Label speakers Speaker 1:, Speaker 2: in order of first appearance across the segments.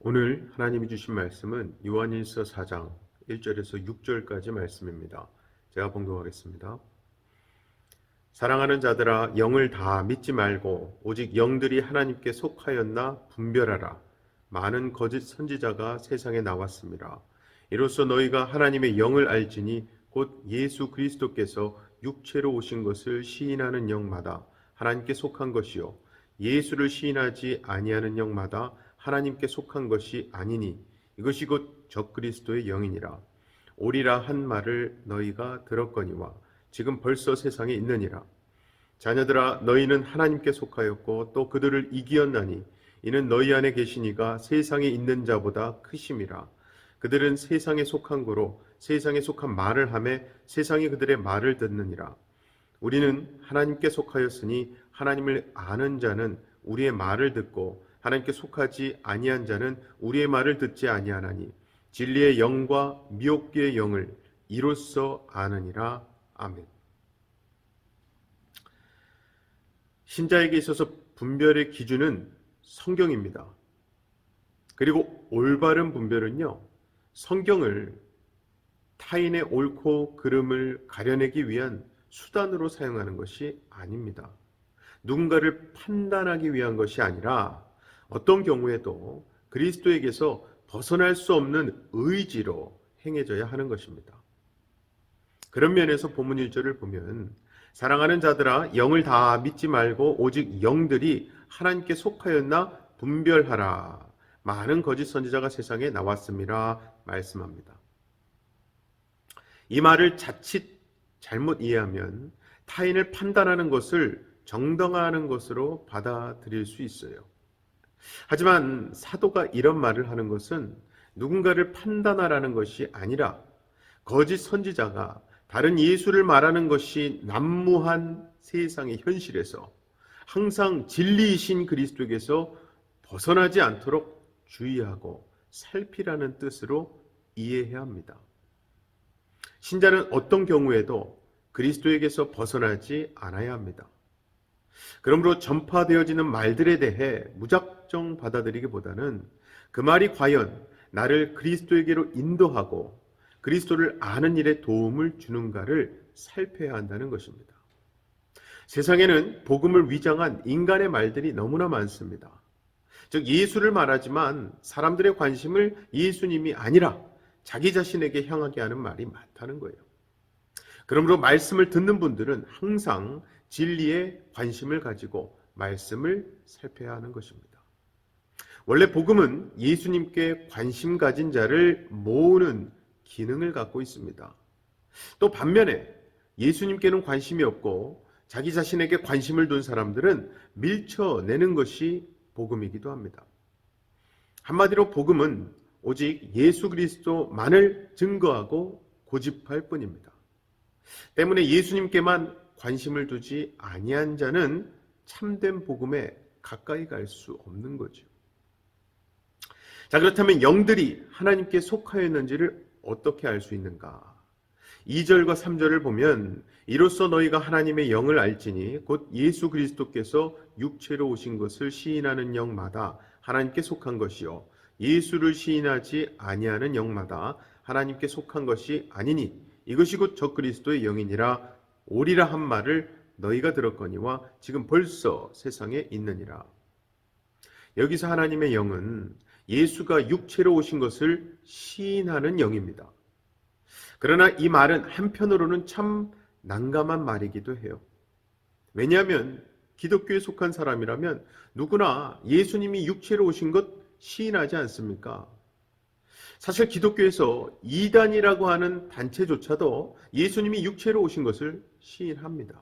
Speaker 1: 오늘 하나님이 주신 말씀은 요한일서 4장 1절에서 6절까지 말씀입니다. 제가 봉독하겠습니다. 사랑하는 자들아, 영을 다 믿지 말고 오직 영들이 하나님께 속하였나 분별하라. 많은 거짓 선지자가 세상에 나왔습니다. 이로써 너희가 하나님의 영을 알지니 곧 예수 그리스도께서 육체로 오신 것을 시인하는 영마다 하나님께 속한 것이요 예수를 시인하지 아니하는 영마다 하나님께 속한 것이 아니니 이것이 곧 적그리스도의 영이니라. 오리라 한 말을 너희가 들었거니와 지금 벌써 세상에 있느니라. 자녀들아, 너희는 하나님께 속하였고 또 그들을 이기었나니 이는 너희 안에 계시니가 세상에 있는 자보다 크심이라. 그들은 세상에 속한 거로 세상에 속한 말을 하매 세상이 그들의 말을 듣느니라. 우리는 하나님께 속하였으니 하나님을 아는 자는 우리의 말을 듣고 하나님께 속하지 아니한 자는 우리의 말을 듣지 아니하나니 진리의 영과 미혹기의 영을 이로써 아느니라. 아멘. 신자에게 있어서 분별의 기준은 성경입니다. 그리고 올바른 분별은요, 성경을 타인의 옳고 그름을 가려내기 위한 수단으로 사용하는 것이 아닙니다. 누군가를 판단하기 위한 것이 아니라 어떤 경우에도 그리스도에게서 벗어날 수 없는 의지로 행해져야 하는 것입니다. 그런 면에서 본문 1절을 보면 사랑하는 자들아, 영을 다 믿지 말고 오직 영들이 하나님께 속하였나 분별하라. 많은 거짓 선지자가 세상에 나왔음이라 말씀합니다. 이 말을 자칫 잘못 이해하면 타인을 판단하는 것을 정당화하는 것으로 받아들일 수 있어요. 하지만 사도가 이런 말을 하는 것은 누군가를 판단하라는 것이 아니라 거짓 선지자가 다른 예수를 말하는 것이 난무한 세상의 현실에서 항상 진리이신 그리스도에게서 벗어나지 않도록 주의하고 살피라는 뜻으로 이해해야 합니다. 신자는 어떤 경우에도 그리스도에게서 벗어나지 않아야 합니다. 그러므로 전파되어지는 말들에 대해 무작정 받아들이기보다는 그 말이 과연 나를 그리스도에게로 인도하고 그리스도를 아는 일에 도움을 주는가를 살펴야 한다는 것입니다. 세상에는 복음을 위장한 인간의 말들이 너무나 많습니다. 즉 예수를 말하지만 사람들의 관심을 예수님이 아니라 자기 자신에게 향하게 하는 말이 많다는 거예요. 그러므로 말씀을 듣는 분들은 항상 진리에 관심을 가지고 말씀을 살펴야 하는 것입니다. 원래 복음은 예수님께 관심 가진 자를 모으는 기능을 갖고 있습니다. 또 반면에 예수님께는 관심이 없고 자기 자신에게 관심을 둔 사람들은 밀쳐내는 것이 복음이기도 합니다. 한마디로 복음은 오직 예수 그리스도만을 증거하고 고집할 뿐입니다. 때문에 예수님께만 관심을 두지 아니한 자는 참된 복음에 가까이 갈 수 없는 거죠. 자, 그렇다면 영들이 하나님께 속하였는지를 어떻게 알 수 있는가? 2절과 3절을 보면 이로써 너희가 하나님의 영을 알지니 곧 예수 그리스도께서 육체로 오신 것을 시인하는 영마다 하나님께 속한 것이요 예수를 시인하지 아니하는 영마다 하나님께 속한 것이 아니니 이것이 곧 적그리스도의 영이니라. 오리라 한 말을 너희가 들었거니와 지금 벌써 세상에 있느니라. 여기서 하나님의 영은 예수가 육체로 오신 것을 시인하는 영입니다. 그러나 이 말은 한편으로는 참 난감한 말이기도 해요. 왜냐하면 기독교에 속한 사람이라면 누구나 예수님이 육체로 오신 것 시인하지 않습니까? 사실 기독교에서 이단이라고 하는 단체조차도 예수님이 육체로 오신 것을 시인합니다.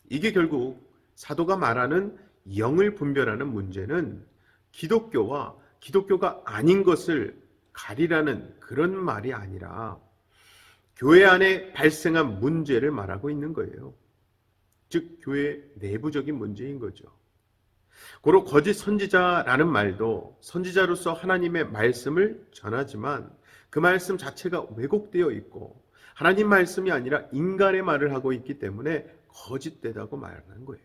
Speaker 1: 이게 결국 사도가 말하는 영을 분별하는 문제는 기독교와 기독교가 아닌 것을 가리라는 그런 말이 아니라 교회 안에 발생한 문제를 말하고 있는 거예요. 즉 교회 내부적인 문제인 거죠. 고로 거짓 선지자라는 말도 선지자로서 하나님의 말씀을 전하지만 그 말씀 자체가 왜곡되어 있고 하나님 말씀이 아니라 인간의 말을 하고 있기 때문에 거짓되다고 말하는 거예요.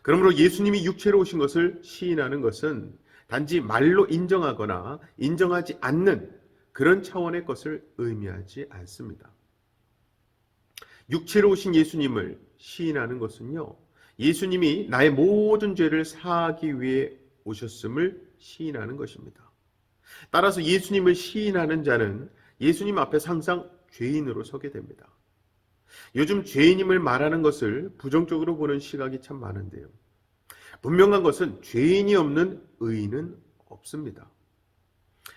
Speaker 1: 그러므로 예수님이 육체로 오신 것을 시인하는 것은 단지 말로 인정하거나 인정하지 않는 그런 차원의 것을 의미하지 않습니다. 육체로 오신 예수님을 시인하는 것은요, 예수님이 나의 모든 죄를 사하기 위해 오셨음을 시인하는 것입니다. 따라서 예수님을 시인하는 자는 예수님 앞에 항상 죄인으로 서게 됩니다. 요즘 죄인임을 말하는 것을 부정적으로 보는 시각이 참 많은데요. 분명한 것은 죄인이 없는 의인은 없습니다.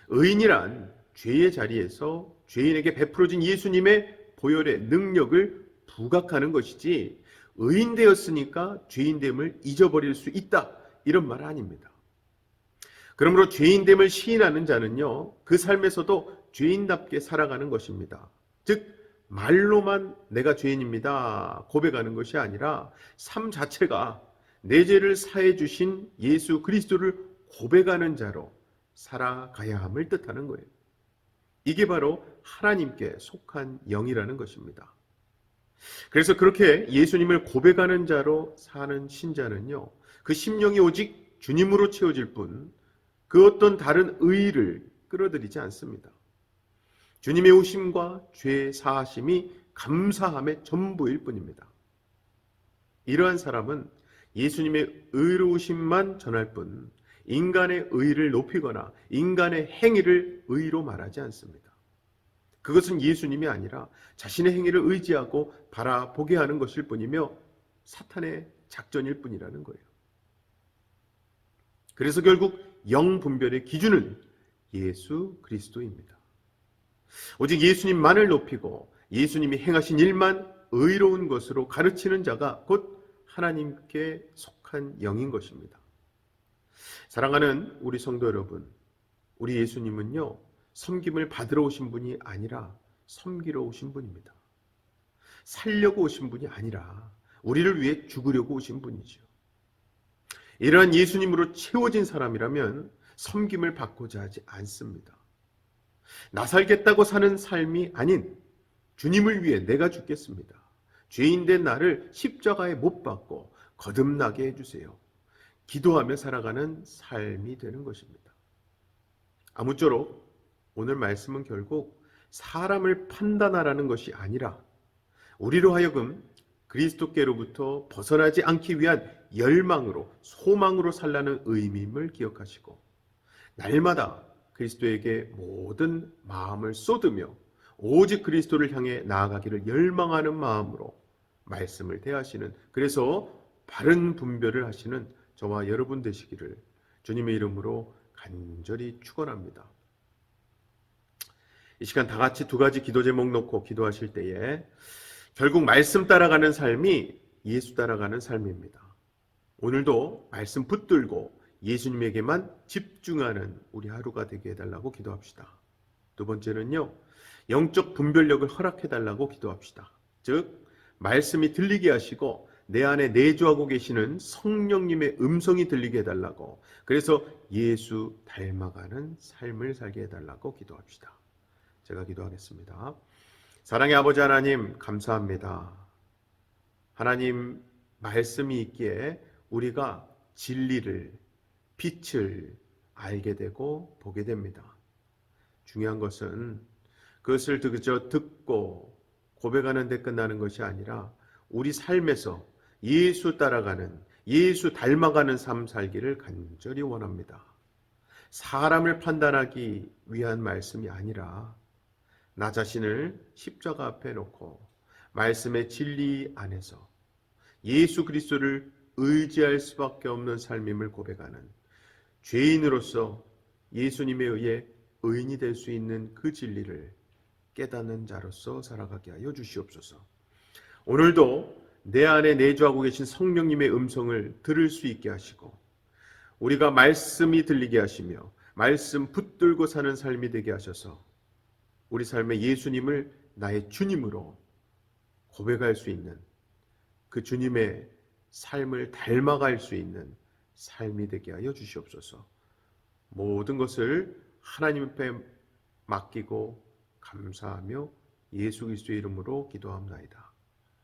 Speaker 1: 의인이란 죄의 자리에서 죄인에게 베풀어진 예수님의 보혈의 능력을 부각하는 것이지, 의인 되었으니까 죄인됨을 잊어버릴 수 있다, 이런 말 아닙니다. 그러므로 죄인됨을 시인하는 자는요, 그 삶에서도 죄인답게 살아가는 것입니다. 즉 말로만 내가 죄인입니다 고백하는 것이 아니라 삶 자체가 내 죄를 사해 주신 예수 그리스도를 고백하는 자로 살아가야 함을 뜻하는 거예요. 이게 바로 하나님께 속한 영이라는 것입니다. 그래서 그렇게 예수님을 고백하는 자로 사는 신자는요, 그 심령이 오직 주님으로 채워질 뿐 그 어떤 다른 의의를 끌어들이지 않습니다. 주님의 오심과 죄 사하심이 감사함의 전부일 뿐입니다. 이러한 사람은 예수님의 의로우심만 전할 뿐 인간의 의의를 높이거나 인간의 행위를 의의로 말하지 않습니다. 그것은 예수님이 아니라 자신의 행위를 의지하고 바라보게 하는 것일 뿐이며 사탄의 작전일 뿐이라는 거예요. 그래서 결국 영분별의 기준은 예수 그리스도입니다. 오직 예수님만을 높이고 예수님이 행하신 일만 의로운 것으로 가르치는 자가 곧 하나님께 속한 영인 것입니다. 사랑하는 우리 성도 여러분, 우리 예수님은요, 섬김을 받으러 오신 분이 아니라 섬기러 오신 분입니다. 살려고 오신 분이 아니라 우리를 위해 죽으려고 오신 분이죠. 이러한 예수님으로 채워진 사람이라면 섬김을 받고자 하지 않습니다. 나 살겠다고 사는 삶이 아닌 주님을 위해 내가 죽겠습니다. 죄인된 나를 십자가에 못 박고 거듭나게 해주세요. 기도하며 살아가는 삶이 되는 것입니다. 아무쪼록 오늘 말씀은 결국 사람을 판단하라는 것이 아니라 우리로 하여금 그리스도께로부터 벗어나지 않기 위한 열망으로, 소망으로 살라는 의미임을 기억하시고 날마다 그리스도에게 모든 마음을 쏟으며 오직 그리스도를 향해 나아가기를 열망하는 마음으로 말씀을 대하시는, 그래서 바른 분별을 하시는 저와 여러분 되시기를 주님의 이름으로 간절히 축원합니다. 이 시간 다 같이 두 가지 기도 제목 놓고 기도하실 때에 결국 말씀 따라가는 삶이 예수 따라가는 삶입니다. 오늘도 말씀 붙들고 예수님에게만 집중하는 우리 하루가 되게 해달라고 기도합시다. 두 번째는요, 영적 분별력을 허락해달라고 기도합시다. 즉 말씀이 들리게 하시고 내 안에 내주하고 계시는 성령님의 음성이 들리게 해달라고, 그래서 예수 닮아가는 삶을 살게 해달라고 기도합시다. 제가 기도하겠습니다. 사랑의 아버지 하나님, 감사합니다. 하나님 말씀이 있기에 우리가 진리를, 빛을 알게 되고 보게 됩니다. 중요한 것은 그것을 그저 듣고 고백하는 데 끝나는 것이 아니라 우리 삶에서 예수 따라가는, 예수 닮아가는 삶 살기를 간절히 원합니다. 사람을 판단하기 위한 말씀이 아니라 나 자신을 십자가 앞에 놓고 말씀의 진리 안에서 예수 그리스도를 의지할 수밖에 없는 삶임을 고백하는 죄인으로서 예수님에 의해 의인이 될 수 있는 그 진리를 깨닫는 자로서 살아가게 하여 주시옵소서. 오늘도 내 안에 내주하고 계신 성령님의 음성을 들을 수 있게 하시고 우리가 말씀이 들리게 하시며 말씀 붙들고 사는 삶이 되게 하셔서 우리 삶에 예수님을 나의 주님으로 고백할 수 있는, 그 주님의 삶을 닮아갈 수 있는 삶이 되게 하여 주시옵소서. 모든 것을 하나님 앞에 맡기고 감사하며 예수 그리스도의 이름으로 기도합나이다.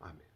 Speaker 1: 아멘.